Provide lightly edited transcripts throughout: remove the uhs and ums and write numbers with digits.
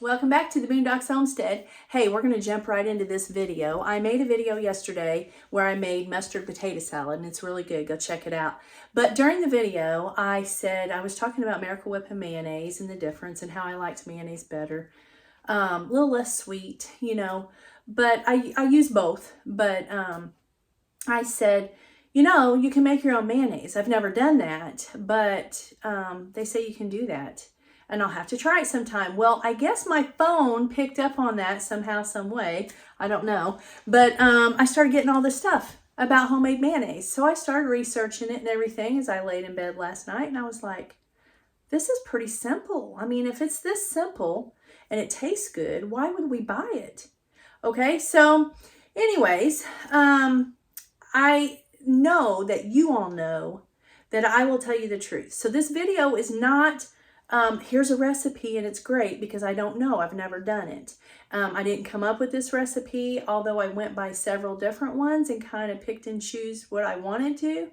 Welcome back to the Boondocks Homestead. Hey, we're going to jump right into this video. I made a video yesterday where I made mustard potato salad, and it's really good. Go check it out. But during the video, I was talking about Miracle Whip and mayonnaise and the difference and how I liked mayonnaise better. A little less sweet, you know, but I use both. But I said, you know, you can make your own mayonnaise. I've never done that, but they say you can do that. And I'll have to try it sometime. Well, I guess my phone picked up on that somehow, some way. I don't know. But I started getting all this stuff about homemade mayonnaise. So I started researching it and everything as I laid in bed last night. And I was like, this is pretty simple. I mean, if it's this simple and it tastes good, why would we buy it? Okay, so anyways, I know that you all know that I will tell you the truth. So this video is not... here's a recipe and it's great, because I don't know. I've never done it. I didn't come up with this recipe, although I went by several different ones and kind of picked and choose what I wanted to.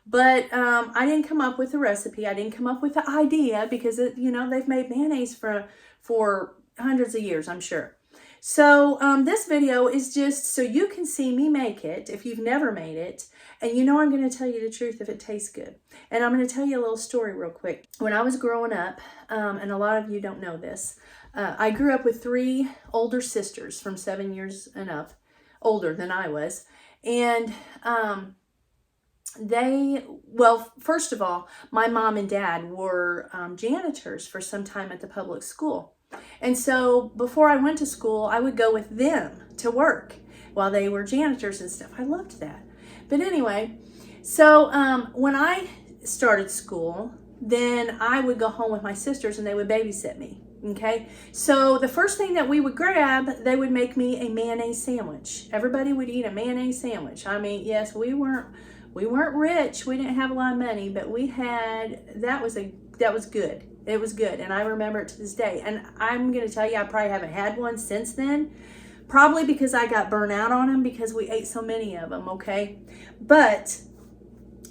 But I didn't come up with the recipe. I didn't come up with the idea, because you know, they've made mayonnaise for hundreds of years, I'm sure. So this video is just so you can see me make it if you've never made it. And you know I'm going to tell you the truth if it tastes good. And I'm going to tell you a little story real quick. When I was growing up, and a lot of you don't know this, I grew up with 3 older sisters from 7 years and up, older than I was. And well, first of all, my mom and dad were janitors for some time at the public school. And so before I went to school, I would go with them to work while they were janitors and stuff. I loved that. But anyway, so when I started school, then I would go home with my sisters and they would babysit me. Okay, so the first thing that we would grab, they would make me a mayonnaise sandwich. Everybody would eat a mayonnaise sandwich. I mean, yes, we weren't rich. We didn't have a lot of money, but we had, that was good. It was good, and I remember it to this day. And I'm going to tell you, I probably haven't had one since then, probably because I got burnt out on them because we ate so many of them, okay? But,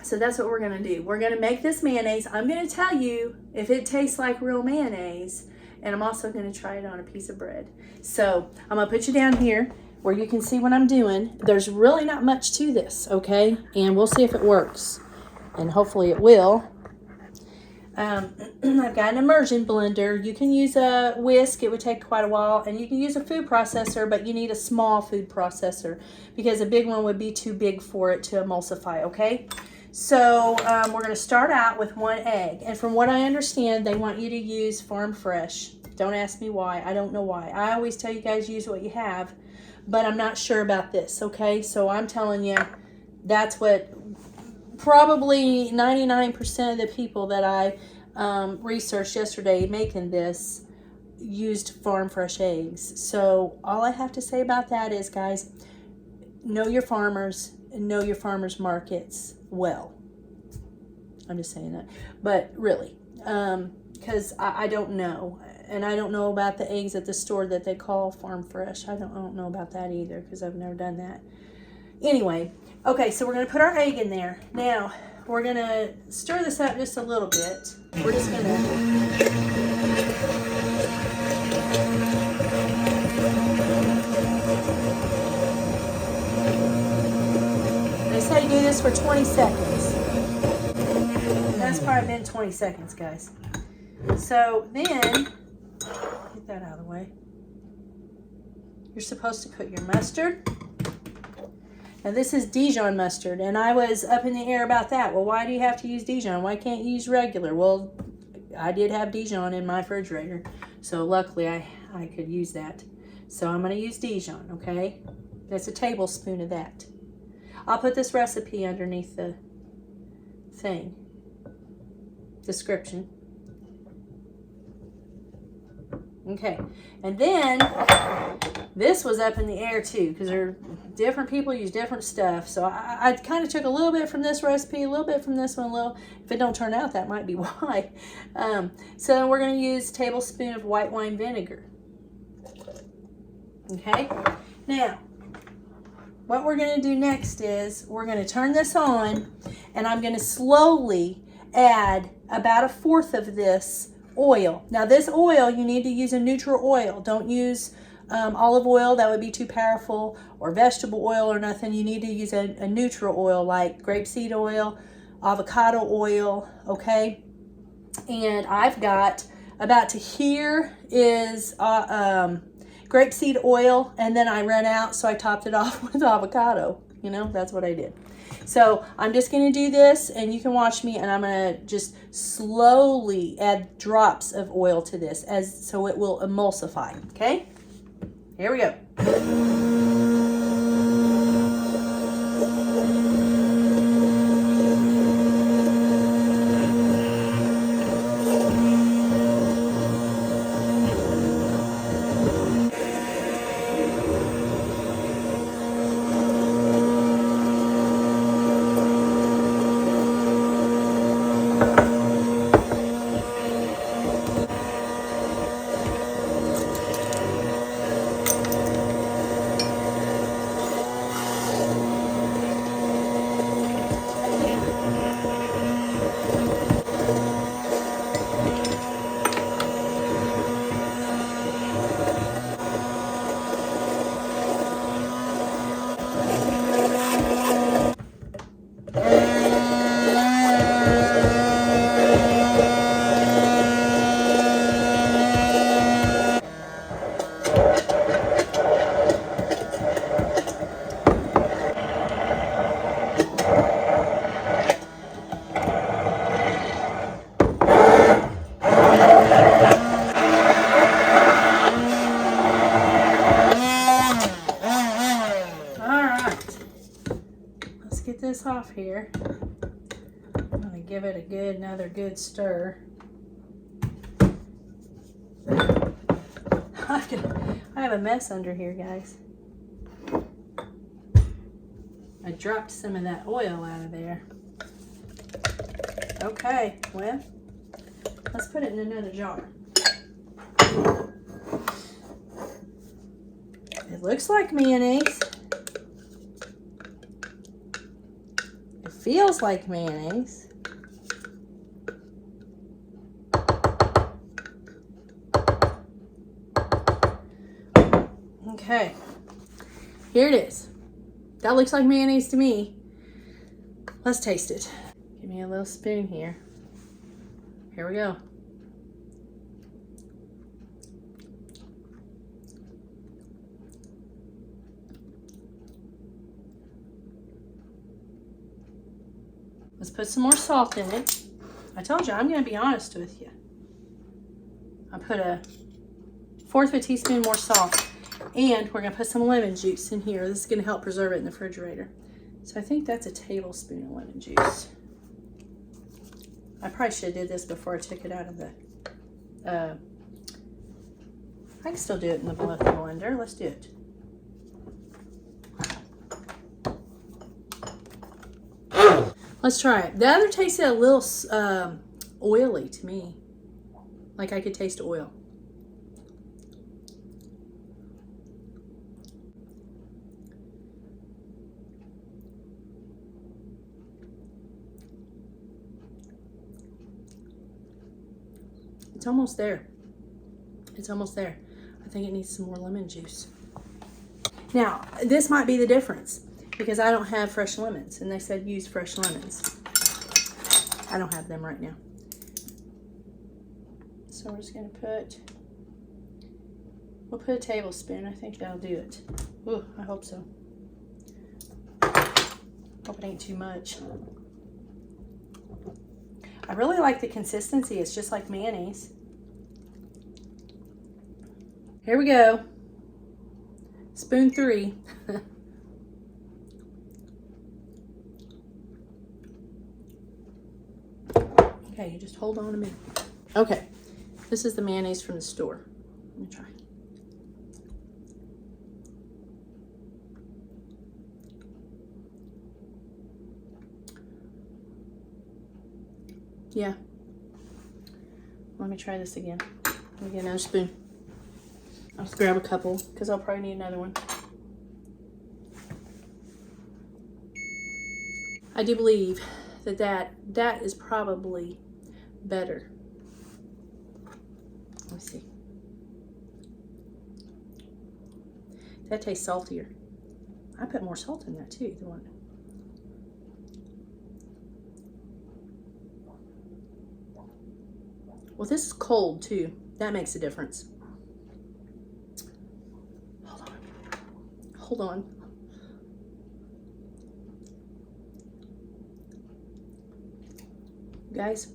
so that's what we're going to do. We're going to make this mayonnaise. I'm going to tell you if it tastes like real mayonnaise, and I'm also going to try it on a piece of bread. So, I'm going to put you down here where you can see what I'm doing. There's really not much to this, okay? And we'll see if it works, and hopefully it will. I've got an immersion blender. You can use a whisk. It would take quite a while. And you can use a food processor, but you need a small food processor because a big one would be too big for it to emulsify, okay? So we're going to start out with 1 egg. And from what I understand, they want you to use farm fresh. Don't ask me why. I don't know why. I always tell you guys use what you have, but I'm not sure about this, okay? So I'm telling you, that's what... Probably 99% of the people that I researched yesterday making this used farm fresh eggs. So all I have to say about that is, guys, know your farmers and know your farmers markets well. I'm just saying that. But really, because I don't know. And I don't know about the eggs at the store that they call farm fresh. I don't know about that either, because I've never done that. Anyway, okay, so we're going to put our egg in there. Now, we're going to stir this up just a little bit. We're just going to... They say do this for 20 seconds. That's probably been 20 seconds, guys. So then, get that out of the way. You're supposed to put your mustard. Now this is Dijon mustard, and I was up in the air about that. Well, why do you have to use Dijon? Why can't you use regular? Well, I did have Dijon in my refrigerator, so luckily I could use that. So I'm going to use Dijon, okay? That's a tablespoon of that. I'll put this recipe underneath the thing, description. Okay, and then this was up in the air too, because different people use different stuff. So I kind of took a little bit from this recipe, a little bit from this one, a little. If it don't turn out, that might be why. So we're going to use a tablespoon of white wine vinegar. Okay, now what we're going to do next is we're going to turn this on, and I'm going to slowly add about 1/4 of this oil. Now this oil, you need to use a neutral oil. Don't use olive oil, that would be too powerful, or vegetable oil or nothing. You need to use a neutral oil like grapeseed oil, avocado oil, okay? And I've got about to here is grapeseed oil, and then I ran out, so I topped it off with avocado. You know, that's what I did. So I'm just going to do this, and you can watch me, and I'm going to just slowly add drops of oil to this so it will emulsify, okay? Here we go. Get this off here. I'm going to give it another good stir. I have a mess under here, guys. I dropped some of that oil out of there. Okay, well, let's put it in another jar. It looks like mayonnaise. Feels like mayonnaise. Okay, here it is. That looks like mayonnaise to me. Let's taste it. Give me a little spoon here. Here we go. Let's put some more salt in it. I told you, I'm going to be honest with you. I put 1/4 of a teaspoon more salt. And we're going to put some lemon juice in here. This is going to help preserve it in the refrigerator. So I think that's a tablespoon of lemon juice. I probably should have did this before I took it out of the... I can still do it in the blender. Let's do it. Let's try it. The other tasted a little oily to me. Like I could taste oil. It's almost there. It's almost there. I think it needs some more lemon juice. Now, this might be the difference because I don't have fresh lemons, and they said use fresh lemons. I don't have them right now. So we're just gonna we'll put a tablespoon. I think that'll do it. Ooh, I hope so. Hope it ain't too much. I really like the consistency. It's just like mayonnaise. Here we go. Spoon 3. Okay, you just hold on a minute. Okay, this is the mayonnaise from the store. Let me try. Yeah. Let me try this again. Let me get another spoon. I'll just grab a couple because I'll probably need another one. I do believe that is probably better. me see. That tastes saltier. I put more salt in that too. The one. Well, this is cold too. That makes a difference. Hold on. Hold on. Guys,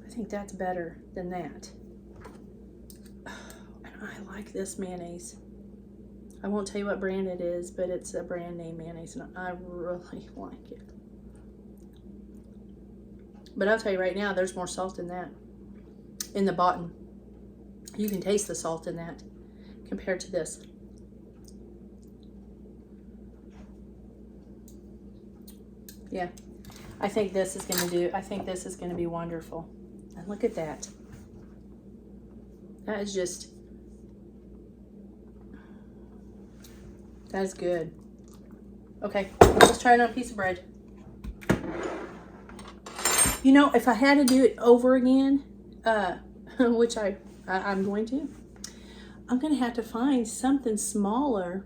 I think that's better than that. And I like this mayonnaise. I won't tell you what brand it is, but it's a brand name mayonnaise, and I really like it. But I'll tell you right now, there's more salt in that. In the bottom. You can taste the salt in that compared to this. Yeah. I think this is going to be wonderful. And look at that. That is just, that is good. Okay, let's try it on a piece of bread. You know, if I had to do it over again, which I'm going to, I'm going to have to find something smaller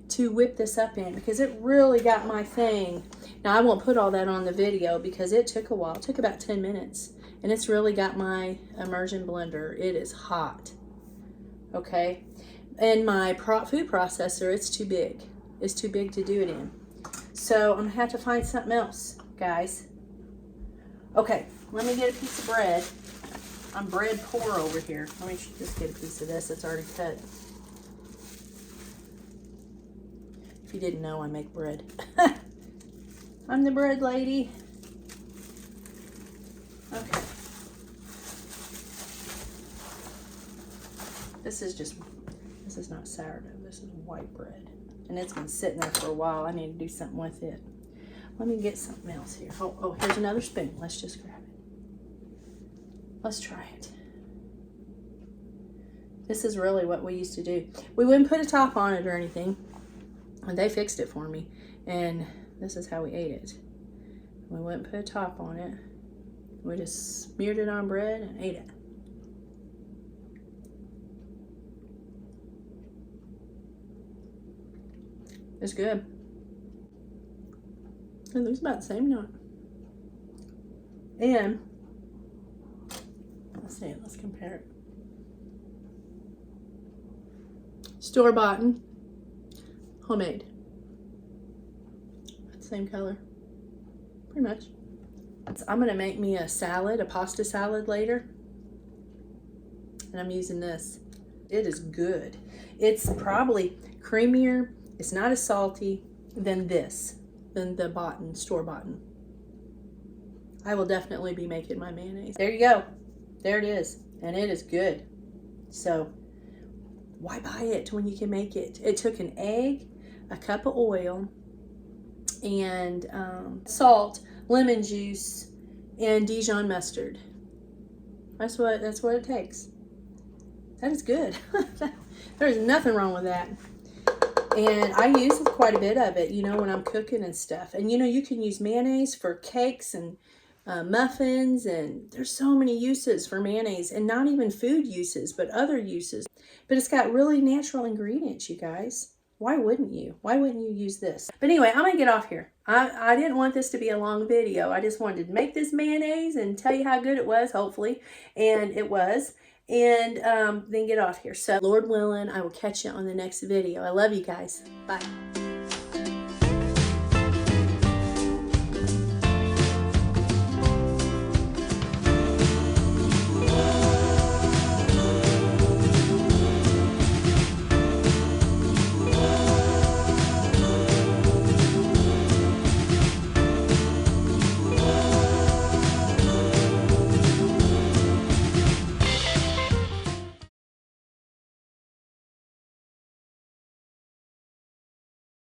to whip this up in, because it really got my thing. Now, I won't put all that on the video because it took a while. It took about 10 minutes. And it's really got my immersion blender. It is hot. Okay? And my food processor, it's too big. It's too big to do it in. So I'm going to have to find something else, guys. Okay, let me get a piece of bread. I'm bread poor over here. Let me just get a piece of this. It's already cut. If you didn't know, I make bread. I'm the bread lady. Okay. This is not sourdough. This is white bread. And it's been sitting there for a while. I need to do something with it. Let me get something else here. Oh, here's another spoon. Let's just grab it. Let's try it. This is really what we used to do. We wouldn't put a top on it or anything. And they fixed it for me. And this is how we ate it. We wouldn't put a top on it. We just smeared it on bread and ate it. It's good. It looks about the same now. And let's see, let's compare it. Store-bought, homemade. Same color, pretty much. I'm gonna make me a salad, a pasta salad later. And I'm using this. It is good. It's probably creamier. It's not as salty than this, than the store-bought. I will definitely be making my mayonnaise. There you go. There it is. And it is good. So why buy it when you can make it? It took an egg, a cup of oil, and salt, lemon juice, and Dijon mustard. That's what it takes. That is good. There's nothing wrong with that. And I use quite a bit of it, you know, when I'm cooking and stuff. And you know, you can use mayonnaise for cakes and muffins, and there's so many uses for mayonnaise, and not even food uses, but other uses. But it's got really natural ingredients, you guys. Why wouldn't you? Why wouldn't you use this? But anyway, I'm gonna get off here. I didn't want this to be a long video. I just wanted to make this mayonnaise and tell you how good it was, hopefully. And it was. And then get off here. So, Lord willing, I will catch you on the next video. I love you guys. Bye.